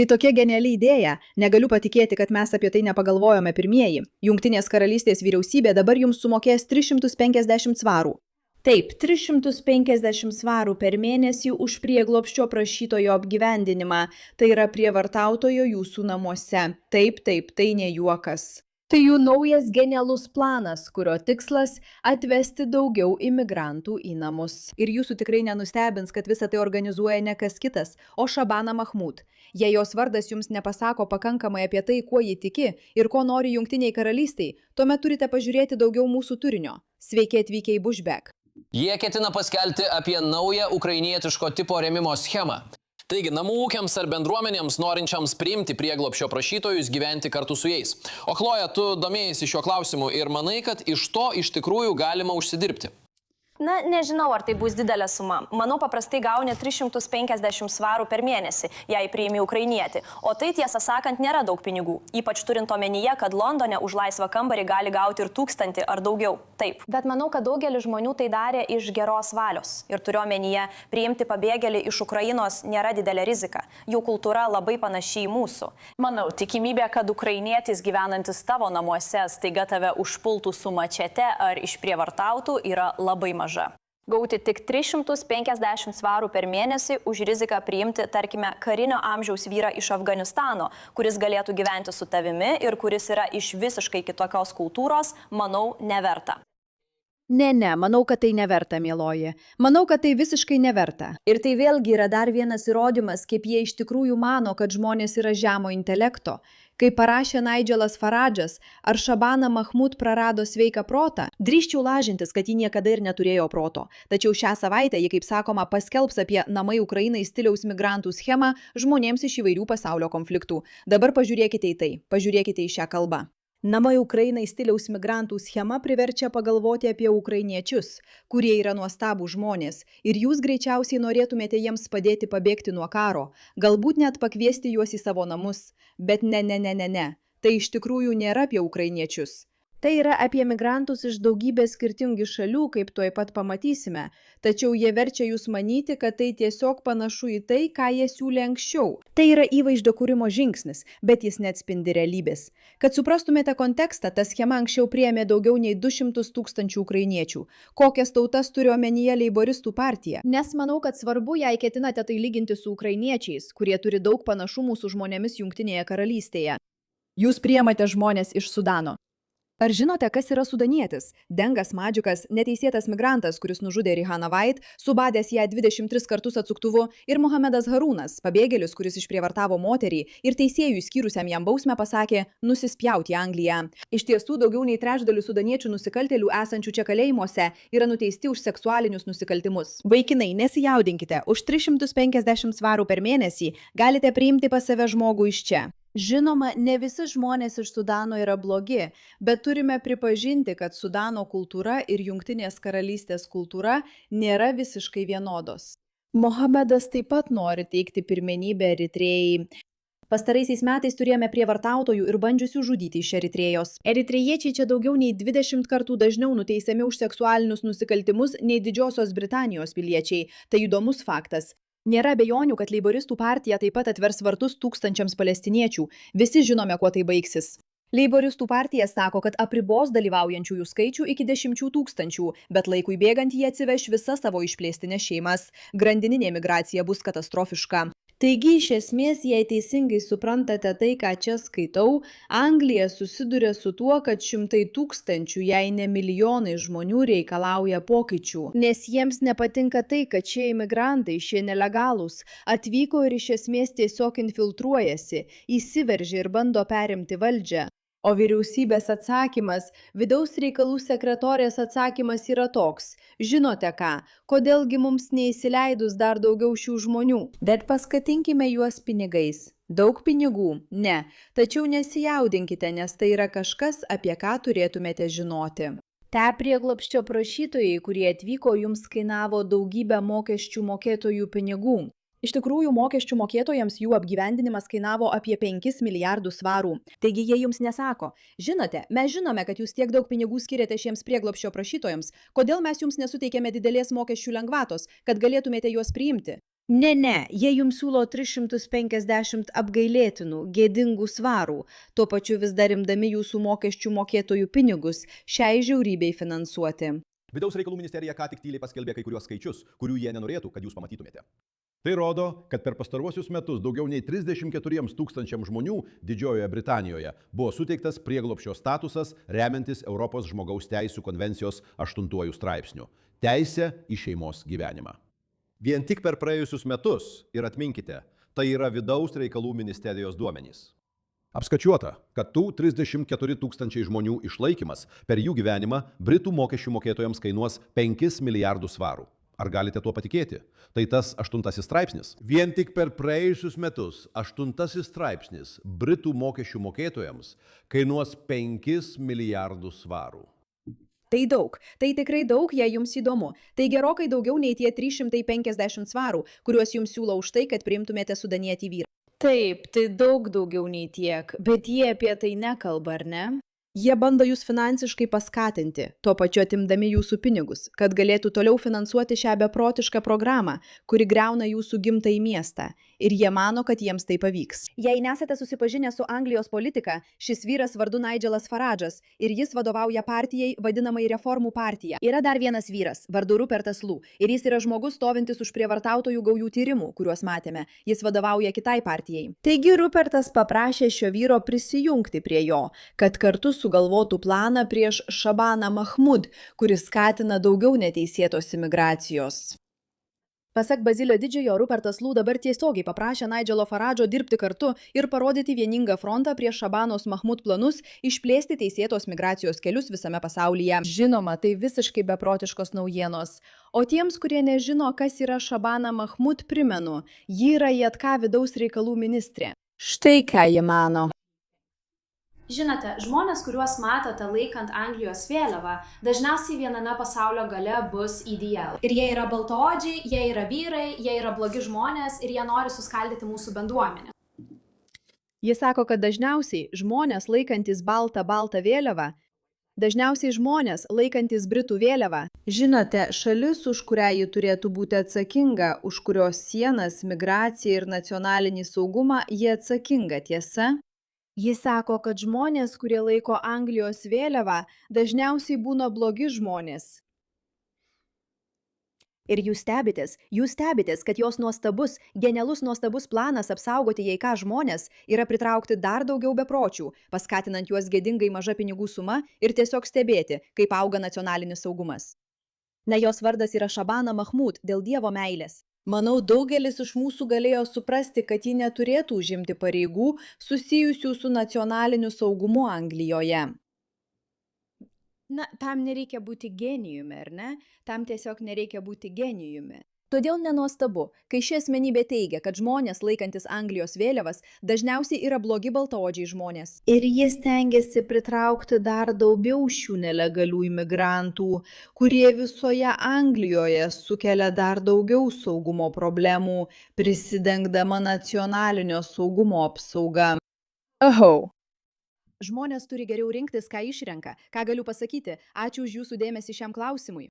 Tai tokia geniali idėja. Negaliu patikėti, kad mes apie tai nepagalvojome pirmieji. Jungtinės karalystės vyriausybė dabar jums sumokės 350 svarų. Taip, 350 svarų per mėnesį už prieglobsčio prašytojo apgyvendinimą. Tai yra prievartautojo jūsų namuose. Taip, tai ne juokas. Tai jų naujas genialus planas, kurio tikslas – atvesti daugiau imigrantų į namus. Ir jūsų tikrai nenustebins, kad visą tai organizuoja ne kas kitas, o Shabana Mahmood. Jei jos vardas jums nepasako pakankamai apie tai, kuo ji tiki ir ko nori Jungtiniai karalystiai, tuomet turite pažiūrėti daugiau mūsų turinio. Sveiki atvykę į Bushback. Jie ketina paskelbti apie naują ukrainietiško tipo rėmimo schemą. Taigi, namų ūkiams ar bendruomenėms norinčiams priimti prieglobsčio prašytojus gyventi kartu su jais. O Chloja, tu domėjaisi šiuo klausimu ir manai, kad iš to iš tikrųjų galima užsidirbti? Na, nežinau, ar tai bus didelė suma. Manau, paprastai gauni 350 svarų per mėnesį, jei priimi ukrainietį. O tai, tiesą sakant, nėra daug pinigų. Ypač turint omenyje, kad Londone už laisvą kambarį gali gauti ir 1000 ar daugiau. Taip. Bet manau, kad daugelis žmonių tai darė iš geros valios. Ir turiu omenyje, priimti pabėgėlį iš Ukrainos nėra didelė rizika. Jų kultūra labai panaši į mūsų. Manau, tikimybė, kad ukrainietis gyvenantis tavo namuose staiga tave užpultų su mačete ar išprievartautų, yra labai maža. Gauti tik 350 svarų per mėnesį už riziką priimti, tarkime, karinio amžiaus vyrą iš Afganistano, kuris galėtų gyventi su tavimi ir kuris yra iš visiškai kitokios kultūros, manau, neverta. Ne, manau, kad tai neverta, mieloji. Manau, kad tai visiškai neverta. Ir tai vėlgi yra dar vienas įrodymas, kaip jie iš tikrųjų mano, kad žmonės yra žemo intelekto. Kaip parašė Nigelas Faradžas, ar Shabana Mahmood prarado sveiką protą? Drįsčiau lažintis, kad ji niekada ir neturėjo proto. Tačiau šią savaitę ji, kaip sakoma, paskelbs apie namai Ukrainai stiliaus migrantų schemą žmonėms iš įvairių pasaulio konfliktų. Dabar pažiūrėkite į tai, pažiūrėkite į šią kalbą. Namai Ukrainai stiliaus migrantų schema priverčia pagalvoti apie ukrainiečius, kurie yra nuostabų žmonės, ir jūs greičiausiai norėtumėte jiems padėti pabėgti nuo karo, galbūt net pakviesti juos į savo namus, bet ne. Tai iš tikrųjų nėra apie ukrainiečius. Tai yra apie migrantus iš daugybės skirtingų šalių, kaip tuoj pat pamatysime, tačiau jie verčia jūs manyti, kad tai tiesiog panašu į tai, ką jie siūlė anksčiau. Tai yra įvaizdžio kūrimo žingsnis, bet jis neatspindi realybės. Kad suprastumėte kontekstą, ta schema anksčiau priėmė daugiau nei 200 000 ukrainiečių. Kokias tautas turi omenyje Leiboristų partija? Nes manau, kad svarbu, jei ketinate tai lyginti su ukrainiečiais, kurie turi daug panašumų su žmonėmis Jungtinėje karalystėje. Jūs priimate žmonės iš Sudano. Ar žinote, kas yra sudanietis? Dengas Madžikas, neteisėtas migrantas, kuris nužudė Rihaną White, subadęs ją 23 kartus atsuktuvu, ir Mohamedas Harūnas, pabėgėlis, kuris išprievartavo moterį ir teisėjui skyrusiam jam bausmę pasakė nusispjauti į Angliją. Iš tiesų, daugiau nei trečdalis sudaniečių nusikaltėlių esančių čia kalėjimuose yra nuteisti už seksualinius nusikaltimus. Vaikinai, nesijaudinkite, už 350 svarų per mėnesį galite priimti pas save žmogų iš čia. Žinoma, ne visi žmonės iš Sudano yra blogi, bet turime pripažinti, kad Sudano kultūra ir Jungtinės karalystės kultūra nėra visiškai vienodos. Mohamedas taip pat nori teikti pirmenybę Eritrėjai. Pastaraisiais metais turėjome prievartautojų ir bandžiusių žudyti iš Eritrėjos. Eritrėjiečiai čia daugiau nei 20 kartų dažniau nuteisiami už seksualinius nusikaltimus nei Didžiosios Britanijos piliečiai. Tai įdomus faktas. Nėra abejonių, kad Leiboristų partija taip pat atvers vartus tūkstančiams palestiniečių. Visi žinome, kuo tai baigsis. Leiboristų partija sako, kad apribos dalyvaujančiųjų skaičių iki 10 000, bet laikui bėgant jie atsiveš visas savo išplėstinės šeimas. Grandininė migracija bus katastrofiška. Taigi, iš esmės, jei teisingai suprantate tai, ką čia skaitau, Anglija susiduria su tuo, kad 100 000, jei ne milijonai žmonių reikalauja pokyčių. Nes jiems nepatinka tai, kad šie imigrantai, šie nelegalūs, atvyko ir iš esmės tiesiog infiltruojasi, įsiveržia ir bando perimti valdžią. O vyriausybės atsakymas, vidaus reikalų sekretorės atsakymas yra toks. Žinote ką, kodėlgi mums neįsileidus dar daugiau šių žmonių? Bet paskatinkime juos pinigais. Daug pinigų? Ne. Tačiau nesijaudinkite, nes tai yra kažkas, apie ką turėtumėte žinoti. Te prieglobsčio prašytojai, kurie atvyko, jums kainavo daugybę mokesčių mokėtojų pinigų. Iš tikrųjų, mokesčių mokėtojams jų apgyvendinimas kainavo apie 5 milijardus svarų. Taigi jie jums nesako, žinote, mes žinome, kad jūs tiek daug pinigų skiriate šiems prieglobsčio prašytojams, kodėl mes jums nesuteikėme didelės mokesčių lengvatos, kad galėtumėte juos priimti? Ne, jie jums siūlo 350 apgailėtinų, gėdingų svarų, tuo pačiu vis dar imdami jūsų mokesčių mokėtojų pinigus šiai žiaurybei finansuoti. Vidaus reikalų ministerija ką tik tyliai paskelbė kai kuriuos skaičius, kurių jie nenorėtų, kad jūs pamatytumėte. Tai rodo, kad per pastaruosius metus daugiau nei 34 000 žmonių Didžiojoje Britanijoje buvo suteiktas prieglobsčio statusas remiantis Europos žmogaus teisių konvencijos 8 straipsniu – teisė į šeimos gyvenimą. Vien tik per praėjusius metus, ir atminkite, tai yra vidaus reikalų ministerijos duomenys. Apskaičiuota, kad tų 34 000 žmonių išlaikymas per jų gyvenimą Britų mokesčių mokėtojams kainuos 5 milijardus svarų. Ar galite tuo patikėti? Tai tas 8 straipsnis. Vien tik per praėjusius metus 8 straipsnis Britų mokesčių mokėtojams kainuos 5 milijardus svarų. Tai daug, tai tikrai daug, jei jums įdomu. Tai gerokai daugiau nei tie 350 svarų, kuriuos jums siūlo už tai, kad priimtumėte sudanietį vyrą. Taip, tai daug daugiau nei tiek, bet jie apie tai nekalba, ar ne? Jie bando jūs finansiškai paskatinti, tuo pačiu atimdami jūsų pinigus, kad galėtų toliau finansuoti šią beprotišką programą, kuri griauna jūsų gimtąjį miestą. Ir jie mano, kad jiems tai pavyks. Jei nesate susipažinę su Anglijos politika, šis vyras vardu Nigelas Farage'as ir jis vadovauja partijai vadinamai Reformų partija. Yra dar vienas vyras, vardu Rupertas Lu, ir jis yra žmogus stovintis už prievartautojų gaujų tyrimų, kuriuos matėme. Jis vadovauja kitai partijai. Taigi Rupertas paprašė šio vyro prisijungti prie jo, kad kartu sugalvotų planą prieš Shabaną Mahmud, kuris skatina daugiau neteisėtos imigracijos. Pasak Bazilio Didžiojo, Rupertas Lu dabar tiesiogiai paprašė Nigelo Farage'o dirbti kartu ir parodyti vieningą frontą prieš Shabanos Mahmud planus išplėsti teisėtos migracijos kelius visame pasaulyje. Žinoma, tai visiškai beprotiškos naujienos. O tiems, kurie nežino, kas yra Shabana Mahmud, primenu, ji yra JK vidaus reikalų ministrė. Štai ką ji mano. Žinote, žmonės, kuriuos matote laikant Anglijos vėliavą, dažniausiai viename pasaulio gale bus EDL. Ir jie yra baltaodžiai, jie yra vyrai, jie yra blogi žmonės ir jie nori suskaldyti mūsų bendruomenę. Jis sako, kad dažniausiai žmonės laikantis baltą vėliavą, dažniausiai žmonės laikantis Britų vėliavą. Žinote, šalis, už kurią ji turėtų būti atsakinga, už kurios sienas, migraciją ir nacionalinį saugumą, ji atsakinga, tiesa? Jis sako, kad žmonės, kurie laiko Anglijos vėliavą, dažniausiai būna blogi žmonės. Ir jūs stebitės, kad jos genialus nuostabus planas apsaugoti jei ką žmonės yra pritraukti dar daugiau bepročių, paskatinant juos gėdingai maža pinigų suma ir tiesiog stebėti, kaip auga nacionalinis saugumas. Jos vardas yra Shabana Mahmud dėl Dievo meilės. Manau, daugelis iš mūsų galėjo suprasti, kad ji neturėtų užimti pareigų susijusių su nacionaliniu saugumu Anglijoje. Tam nereikia būti genijumi, ar ne? Tam tiesiog nereikia būti genijumi. Todėl nenuostabu, kai ši asmenybė teigia, kad žmonės laikantis Anglijos vėliavas dažniausiai yra blogi baltaodžiai žmonės. Ir jis stengiasi pritraukti dar daugiau šių nelegalių imigrantų, kurie visoje Anglijoje sukelia dar daugiau saugumo problemų, prisidengdama nacionalinio saugumo apsauga. Žmonės turi geriau rinktis, ką išrenka. Ką galiu pasakyti? Ačiū už jūsų dėmesį šiam klausimui.